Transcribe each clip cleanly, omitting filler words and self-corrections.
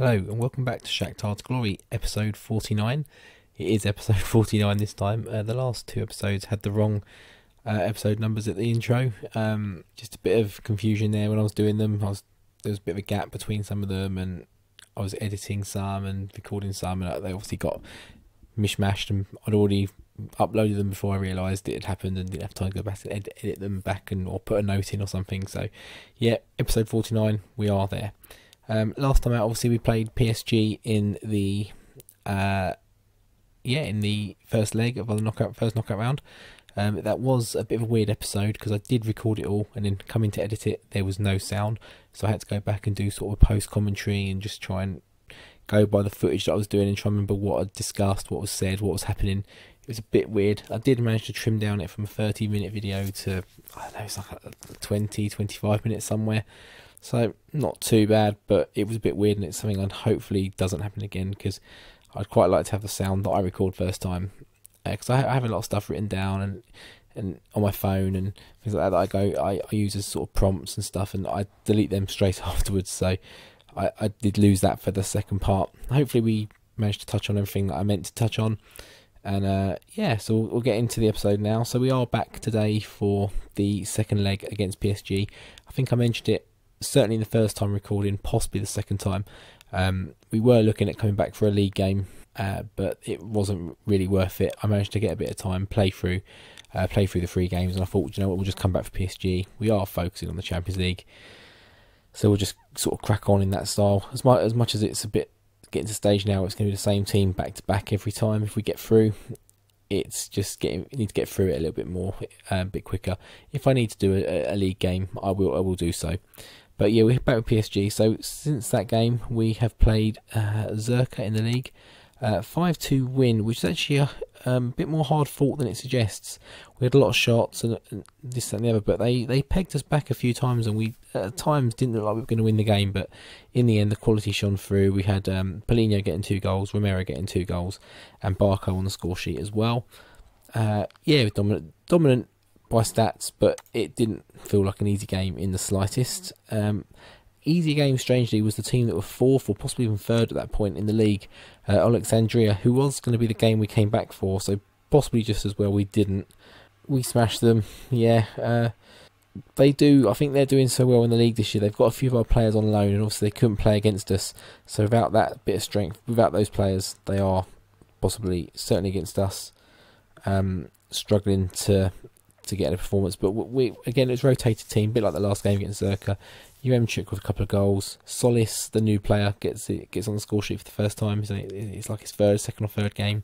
Hello and welcome back to Shakhtar's Glory, episode 49. It is episode 49 this time. The last two episodes had the wrong episode numbers at the intro. Just a bit of confusion there when I was doing them. There was a bit of a gap between some of them, and I was editing some and recording some, and they obviously got mishmashed, and I'd already uploaded them before I realised it had happened and didn't have time to go back and edit them back or put a note in or something. So yeah, episode 49, we are there. Last time out, obviously, we played PSG in the first leg of the first knockout round. That was a bit of a weird episode because I did record it all, and then coming to edit it, there was no sound, so I had to go back and do sort of post commentary and just try and go by the footage that I was doing and try and remember what I'd discussed, what was said, what was happening. It was a bit weird. I did manage to trim down it from a 30-minute video to, I don't know, it's like 20, 25 minutes somewhere. So not too bad, but it was a bit weird, and it's something that hopefully doesn't happen again, because I'd quite like to have the sound that I record first time, because I have a lot of stuff written down and on my phone and things like that I use as sort of prompts and stuff, and I delete them straight afterwards. So I did lose that for the second part. Hopefully we managed to touch on everything that I meant to touch on, and yeah, so we'll get into the episode now. So we are back today for the second leg against PSG. I think I mentioned it certainly the first time recording, possibly the second time. We were looking at coming back for a league game, but it wasn't really worth it. I managed to get a bit of time, play through the three games, and I thought, you know what, we'll just come back for PSG. We are focusing on the Champions League, so we'll just sort of crack on in that style. As much as it's a bit getting to the stage now, it's going to be the same team back to back every time. If we get through, it's just we need to get through it a little bit more, a bit quicker. If I need to do a league game, I will do so. But yeah, we're back with PSG. So since that game, we have played Zirka in the league. 5-2 win, which is actually a bit more hard fought than it suggests. We had a lot of shots and this, that and the other, but they pegged us back a few times, and we at times didn't look like we were going to win the game, but in the end the quality shone through. We had Paulinho getting 2 goals, Romero getting 2 goals, and Barco on the score sheet as well. Yeah, dominant by stats, but it didn't feel like an easy game in the slightest. Easy game, strangely, was the team that were 4th or possibly even 3rd at that point in the league, Alexandria, who was going to be the game we came back for, so possibly just as well we didn't. We smashed them, yeah. They do, I think they're doing so well in the league this year. They've got a few of our players on loan, and obviously they couldn't play against us, so without that bit of strength, without those players, they are possibly, certainly against us, struggling to get a performance. But we again, it was a rotated team, a bit like the last game against Zirka. Yaremchuk with a couple of goals. Solis, the new player, gets on the score sheet for the first time. It's like his second or third game.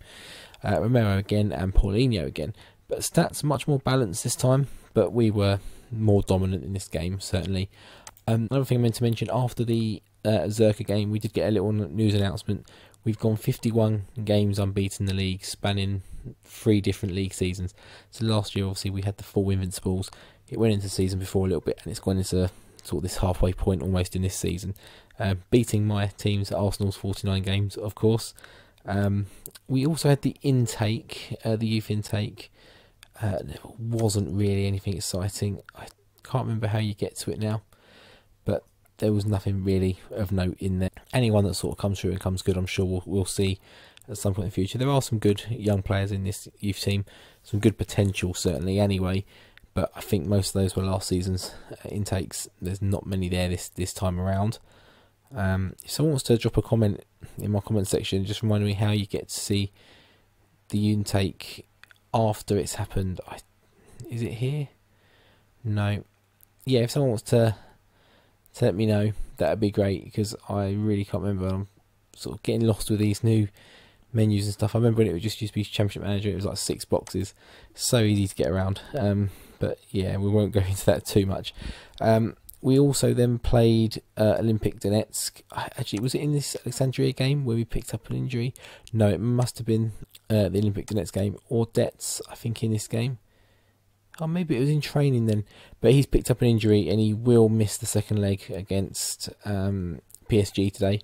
Romero again, and Paulinho again. But stats much more balanced this time, but we were more dominant in this game, certainly. Another thing I meant to mention, after the Zirka game, we did get a little news announcement. We've gone 51 games unbeaten in the league, spanning 3 different league seasons. So last year, obviously, we had the full Invincibles. It went into the season before a little bit, and it's gone into sort of this halfway point almost in this season. Beating my teams at Arsenal's 49 games, of course. We also had the intake, the youth intake. It wasn't really anything exciting. I can't remember how you get to it now, but there was nothing really of note in there. Anyone that sort of comes through and comes good, I'm sure we'll see at some point in the future. There are some good young players in this youth team, some good potential certainly anyway, but I think most of those were last season's intakes. There's not many there this time around. If someone wants to drop a comment in my comment section, just remind me how you get to see the intake after it's happened. Is it here? No. Yeah, if someone wants to let me know, that'd be great, because I really can't remember. I'm sort of getting lost with these new menus and stuff. I remember when it just used to be Championship Manager, it was like 6 boxes, so easy to get around. But yeah, we won't go into that too much. We also then played Olympic Donetsk. Actually, was it in this Alexandria game where we picked up an injury? No, it must have been the Olympic Donetsk game, or Dets, I think, in this game. Oh, maybe it was in training then. But he's picked up an injury, and he will miss the second leg against PSG today.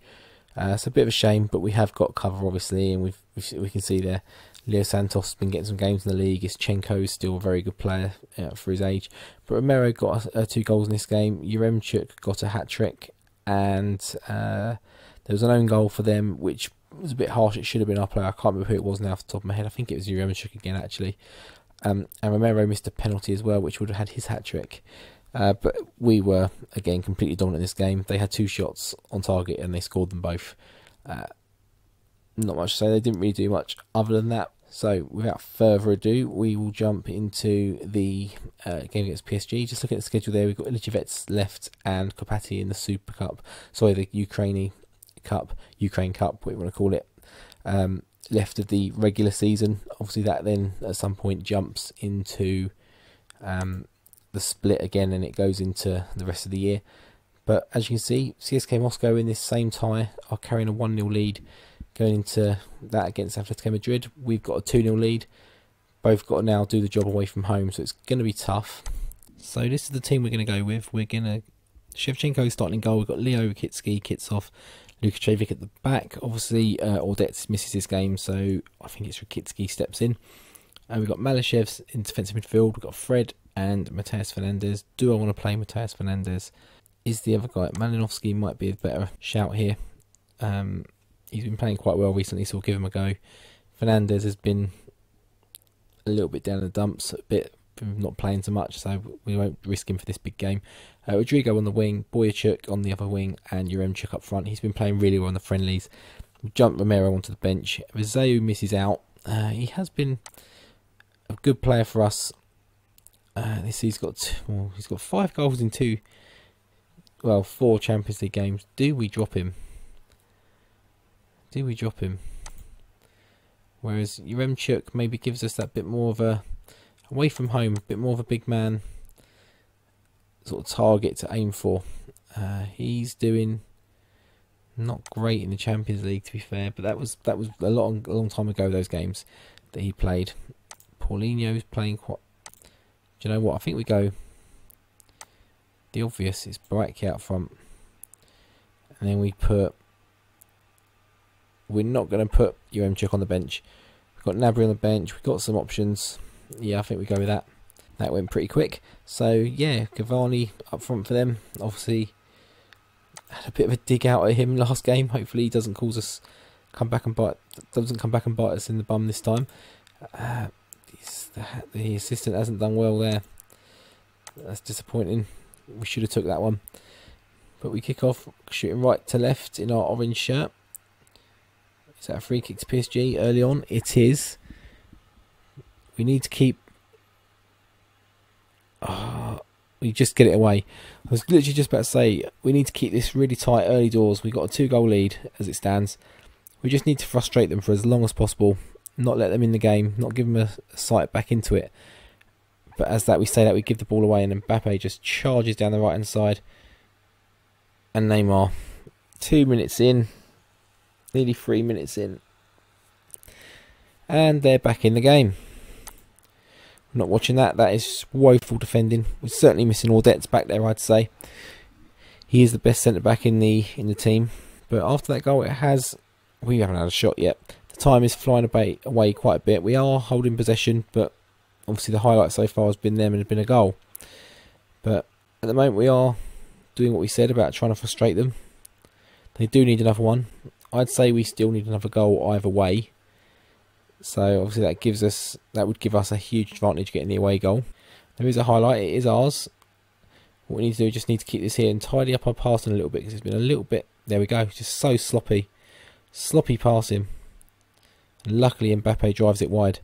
It's a bit of a shame, but we have got cover, obviously, and we can see there Leo Santos has been getting some games in the league. Ischenko is still a very good player for his age. But Romero got 2 goals in this game. Yaremchuk got a hat-trick, and There was an own goal for them, which was a bit harsh. It should have been our player. I can't remember who it was now off the top of my head. I think it was Yaremchuk again, actually. And Romero missed a penalty as well, which would have had his hat-trick. But we were, again, completely dominant in this game. They had 2 shots on target and they scored them both. Not much to say. They didn't really do much other than that. So, without further ado, we will jump into the game against PSG. Just looking at the schedule there, we've got Ilicevets left and Kopati in the Super Cup. Sorry, the Ukraine Cup, whatever you want to call it. Left of the regular season. Obviously, that then at some point jumps into the split again, and it goes into the rest of the year. But as you can see, CSKA Moscow in this same tie are carrying a 1-0 lead. Going into that against Atletico Madrid, we've got a 2-0 lead. Both got to now do the job away from home, so it's going to be tough. So this is the team we're going to go with. We're going to Shevchenko starting in goal. We've got Leo, Rokitsky, Kitsov, Lukachevic at the back. Obviously, Audets misses his game, so I think it's Rokitsky steps in. And we've got Malashevs in defensive midfield. We've got Fred and Mateus Fernandez. Do I want to play Mateus Fernandez? Is the other guy, Malinovsky, might be a better shout here. He's been playing quite well recently, so we'll give him a go. Fernandez has been a little bit down in the dumps, a bit not playing so much, so we won't risk him for this big game. Rodrigo on the wing, Boyachuk on the other wing, and Yaremchuk up front. He's been playing really well on the friendlies. We jump Romero onto the bench. Rizeu misses out. He has been a good player for us. He's got 5 goals in 4 Champions League games. Do we drop him? Whereas Yaremchuk maybe gives us that bit more of a away from home, a bit more of a big man sort of target to aim for. He's doing not great in the Champions League, to be fair, but that was a long time ago. Those games that he played. Paulinho's playing quite. Do you know what? I think we go. The obvious is Baraki out front, and then we put. We're not going to put Yaremchuk on the bench. We've got Gnabry on the bench. We've got some options. Yeah, I think we go with that. That went pretty quick. So, yeah, Cavani up front for them. Obviously, had a bit of a dig out at him last game. Hopefully he doesn't doesn't come back and bite us in the bum this time. The assistant hasn't done well there. That's disappointing. We should have took that one. But we kick off shooting right to left in our orange shirt. Is that a free kick to PSG early on? It is. We need to keep... we just get it away. I was literally just about to say, we need to keep this really tight early doors. We've got a 2-goal lead as it stands. We just need to frustrate them for as long as possible. Not let them in the game. Not give them a sight back into it. But as we say that, we give the ball away and Mbappe just charges down the right-hand side. And Neymar. 2 minutes in. Nearly 3 minutes in. And they're back in the game. I'm not watching that. That is woeful defending. We're certainly missing Audets back there, I'd say. He is the best centre-back in the team. But after that goal, we haven't had a shot yet. The time is flying away quite a bit. We are holding possession, but obviously the highlight so far has been them and has been a goal. But at the moment we are doing what we said about trying to frustrate them. They do need another one. I'd say we still need another goal either way. So obviously that would give us a huge advantage getting the away goal. There is a highlight. It is ours. What we need to do is just need to keep this here and tidy up our passing a little bit, because it's been a little bit. There we go. Just so sloppy. Sloppy passing. And luckily Mbappe drives it wide.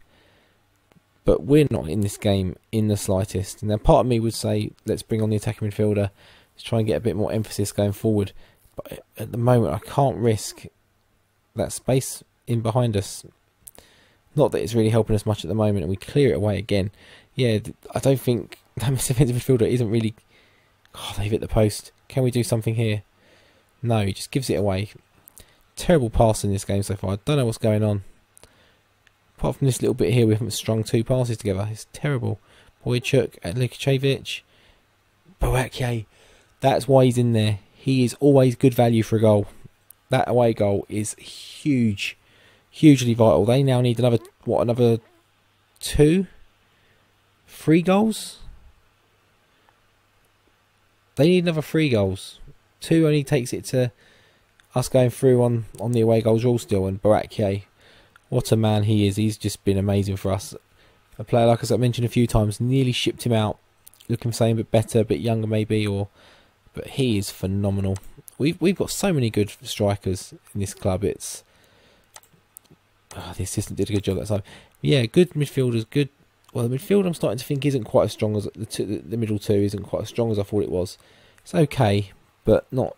But we're not in this game in the slightest. And then part of me would say, let's bring on the attacking midfielder. Let's try and get a bit more emphasis going forward. But at the moment, I can't risk that space in behind us. Not that it's really helping us much at the moment, and we clear it away again. Yeah, I don't think that defensive midfielder isn't really... Oh, they've hit the post. Can we do something here? No, he just gives it away. Terrible pass in this game so far. I don't know what's going on. Apart from this little bit here, we haven't strung 2 passes together. It's terrible. Boyachuk at Lukachevic. Boakye. That's why he's in there. He is always good value for a goal. That away goal is huge. Hugely vital. They now need another 2? 3 goals? They need another 3 goals. 2 only takes it to us going through on the away goal draw still, and Barakier, what a man he is. He's just been amazing for us. A player, like as I mentioned a few times, nearly shipped him out, looking for something a bit better, a bit younger maybe, but he is phenomenal. We've got so many good strikers in this club. It's the assistant did a good job that time. Yeah, good midfielders, good. Well, the midfield I'm starting to think isn't quite as strong as the middle two isn't quite as strong as I thought it was. It's okay, but not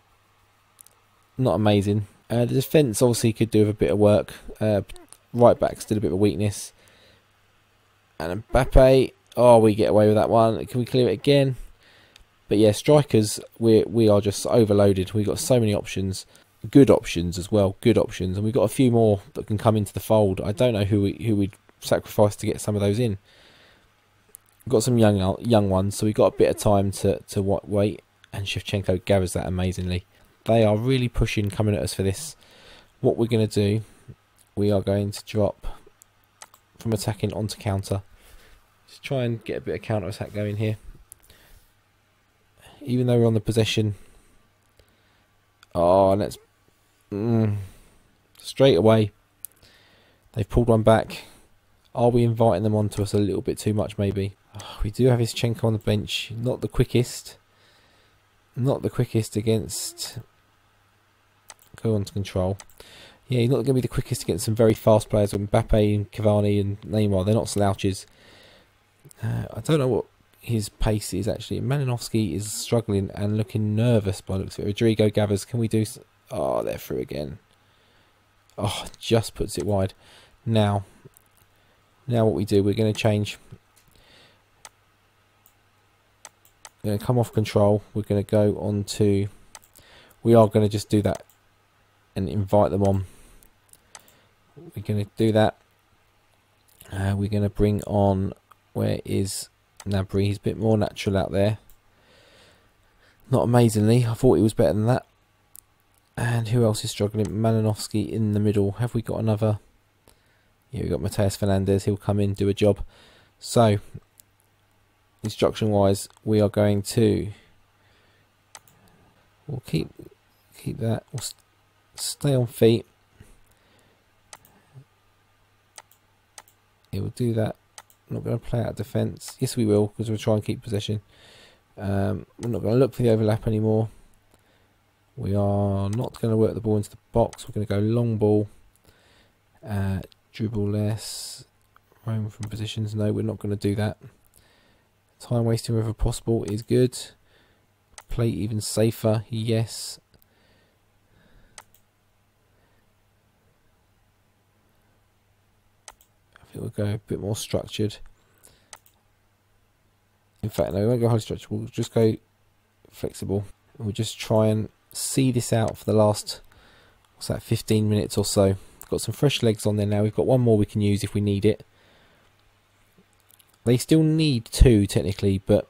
amazing. The defence obviously could do with a bit of work. Right back still a bit of a weakness. And Mbappe, oh, we get away with that one. Can we clear it again? But yeah, strikers, we are just overloaded. We've got so many options, good options as well, good options, and we've got a few more that can come into the fold. I don't know who we'd sacrifice to get some of those in. We've got some young ones, so we've got a bit of time to wait. And Shevchenko gathers that amazingly. They are really pushing, coming at us for this. What we're going to do, we are going to drop from attacking onto counter. Just try and get a bit of counter attack going here. Even though we're on the possession. Oh, let's straight away. They've pulled one back. Are we inviting them onto us a little bit too much? Maybe. Oh, we do have Ischenko on the bench. Not the quickest. Not the quickest against. Go on to control. Yeah, he's not going to be the quickest against some very fast players with Mbappe and Cavani and Neymar. They're not slouches. I don't know what his pace is actually. Malinovsky is struggling and looking nervous by the looks of it. Rodrigo gathers. Can we do... Oh, they're through again. Oh, just puts it wide. Now what we do, we're going to change. We're going to come off control. We're going to go on to... We are going to just do that and invite them on. We're going to do that. We're going to bring on... Where is Gnabry? He's a bit more natural out there. Not amazingly. I thought he was better than that. And who else is struggling? Malinovsky in the middle. Have we got another? Yeah, we've got Mateus Fernandez. He'll come in, do a job. So, instruction-wise, we are going to... We'll keep that. We'll stay on feet. Yeah, we'll do that. We're not going to play out of defence. Yes, we will, because we'll try and keep possession. We're not going to look for the overlap anymore. We are not going to work the ball into the box. We're going to go long ball. Dribble less. Roam from positions. No, we're not going to do that. Time wasting wherever possible is good. Play even safer. Yes. We'll go a bit more structured. In fact, no, we won't go highly structured. We'll just go flexible. We'll just try and see this out for the last, 15 minutes or so. Got some fresh legs on there now. We've got one more we can use if we need it. They still need two technically, but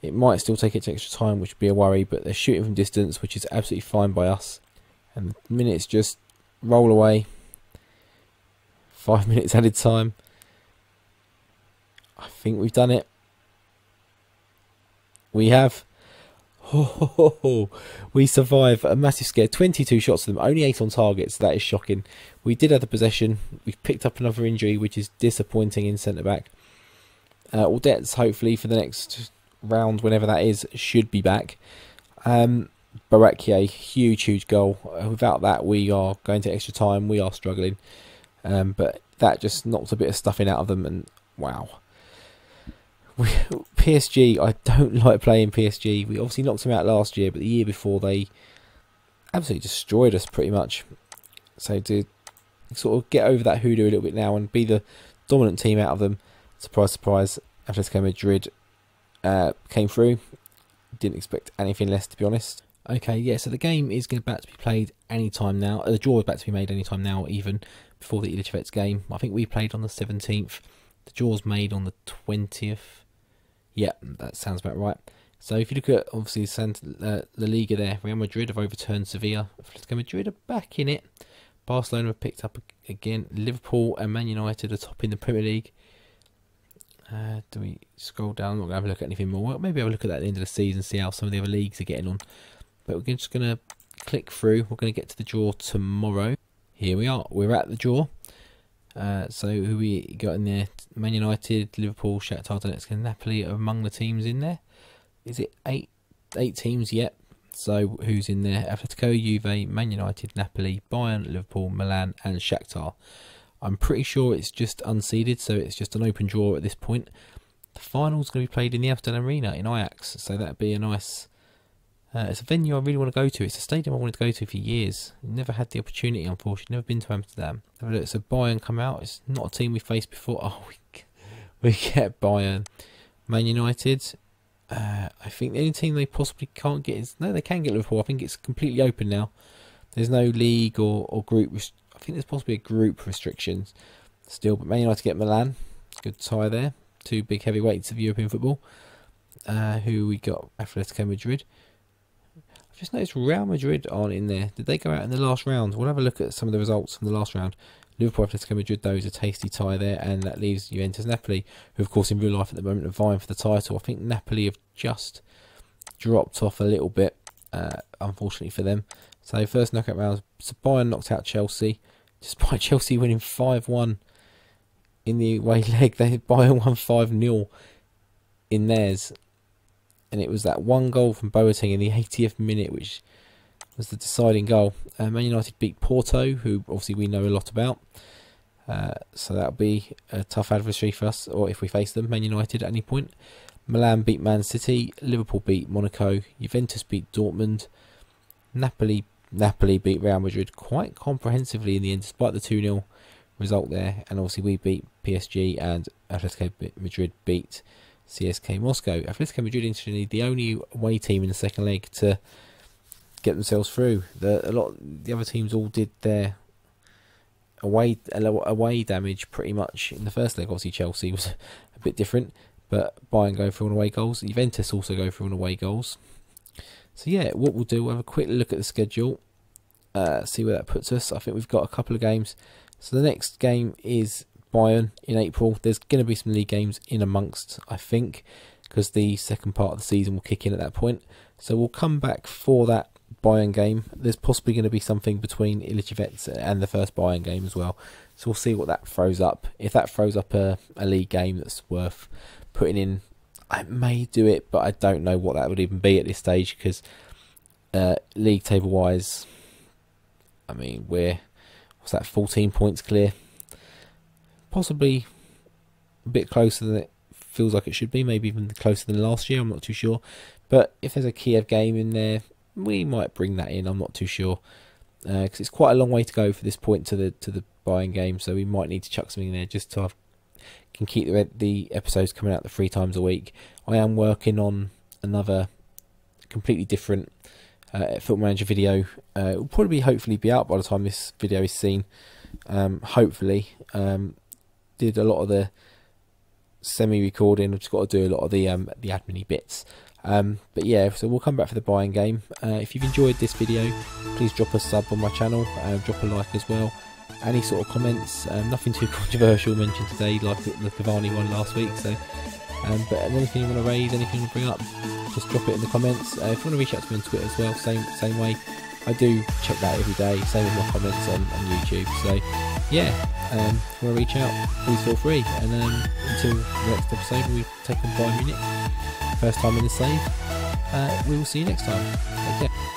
it might still take extra time, which would be a worry. But they're shooting from distance, which is absolutely fine by us. And the minutes just roll away. 5 minutes added time. I think we've done it. We have. We survive a massive scare. 22 shots to them, only 8 on target, so that is shocking. We did have the possession. We've picked up another injury, which is disappointing in centre-back. Audets, hopefully, for the next round, whenever that is, should be back. Barakier, huge goal. Without that, we are going to extra time. We are struggling. But that just knocked a bit of stuffing out of them, and wow. PSG, I don't like playing PSG. We obviously knocked them out last year, but the year before they absolutely destroyed us pretty much. So to sort of get over that hoodoo a little bit now and be the dominant team out of them, surprise, surprise, Atletico Madrid came through. Didn't expect anything less, to be honest. Okay, yeah, so the game is about to be played anytime now. The draw is about to be made anytime now, even before the Ilichevets game. I think we played on the 17th. The draw's made on the 20th. Yeah, that sounds about right. So if you look at, obviously, La Liga there, Real Madrid have overturned Sevilla. Atletico Madrid are back in it. Barcelona have picked up again. Liverpool and Man United are top in the Premier League. Do we scroll down? I'm not going to have a look at anything more. Well, maybe have a look at that at the end of the season, see how some of the other leagues are getting on. But we're just going to click through. We're going to get to the draw tomorrow. Here we are. We're at the draw. So who we got in there? Man United, Liverpool, Shakhtar Donetsk and Napoli are among the teams in there. Is it eight teams? Yep. So who's in there? Atletico, Juve, Man United, Napoli, Bayern, Liverpool, Milan and Shakhtar. I'm pretty sure it's just unseeded, so it's just an open draw at this point. The final's going to be played in the Amsterdam Arena in Ajax, so that'd be a nice... it's a venue I really want to go to. It's a stadium I wanted to go to for years. Never had the opportunity, unfortunately. Never been to Amsterdam. So Bayern come out. It's not a team we faced before. Oh, we get Bayern. Man United. I think the only team they possibly can't get is... No, they can get Liverpool. I think it's completely open now. There's no league or group... I think there's possibly a group restrictions still. But Man United get Milan. Good tie there. Two big heavyweights of European football. Who we got? Atletico Madrid. I've just noticed Real Madrid aren't in there. Did they go out in the last round? We'll have a look at some of the results from the last round. Liverpool, Atletico Madrid, though, is a tasty tie there, and that leaves Juventus Napoli, who of course in real life at the moment are vying for the title. I think Napoli have just dropped off a little bit, unfortunately for them. So first knockout round, so Bayern knocked out Chelsea, despite Chelsea winning 5-1 in the away leg. Bayern won 5-0 in theirs. And it was that one goal from Boateng in the 80th minute, which was the deciding goal. Man United beat Porto, who obviously we know a lot about. So that'll be a tough adversary for us, or if we face them, Man United at any point. Milan beat Man City. Liverpool beat Monaco. Juventus beat Dortmund. Napoli beat Real Madrid quite comprehensively in the end, despite the 2-0 result there. And obviously we beat PSG, and Atletico Madrid beat CSK Moscow. Atletico Madrid, interestingly, the only away team in the second leg to get themselves through. The other teams all did their away damage pretty much in the first leg. Obviously Chelsea was a bit different, but Bayern go through on away goals. Juventus also go through on away goals. So yeah, what we'll do, we'll have a quick look at the schedule, see where that puts us. I think we've got a couple of games. So the next game is Bayern in April. There's going to be some league games in amongst, I think, because the second part of the season will kick in at that point. So we'll come back for that Bayern game. There's possibly going to be something between Ilicic and the first Bayern game as well. So we'll see what that throws up. If that throws up a league game that's worth putting in, I may do it, but I don't know what that would even be at this stage, because league table wise, I mean, we're 14 points clear. Possibly a bit closer than it feels like it should be, maybe even closer than last year, I'm not too sure. But if there's a Kiev game in there, we might bring that in, I'm not too sure. Because it's quite a long way to go for this point to the Bayern game, so we might need to chuck something in there just to can keep the episodes coming out 3 times a week. I am working on another completely different Football Manager video. It will probably hopefully be out by the time this video is seen. Hopefully. Did a lot of the semi-recording. I've just got to do a lot of the admin-y bits. But yeah, so we'll come back for the Bayern game. If you've enjoyed this video, please drop a sub on my channel, drop a like as well. Any sort of comments, nothing too controversial mentioned today, like the Cavani one last week. So, but anything you want to raise, anything you want to bring up, just drop it in the comments. If you want to reach out to me on Twitter as well, same way. I do check that every day. Same with my comments on YouTube. So yeah, if you want to reach out, please feel free. And until the next episode, we take on Bayern Munich, first time in the save. We will see you next time. Take care.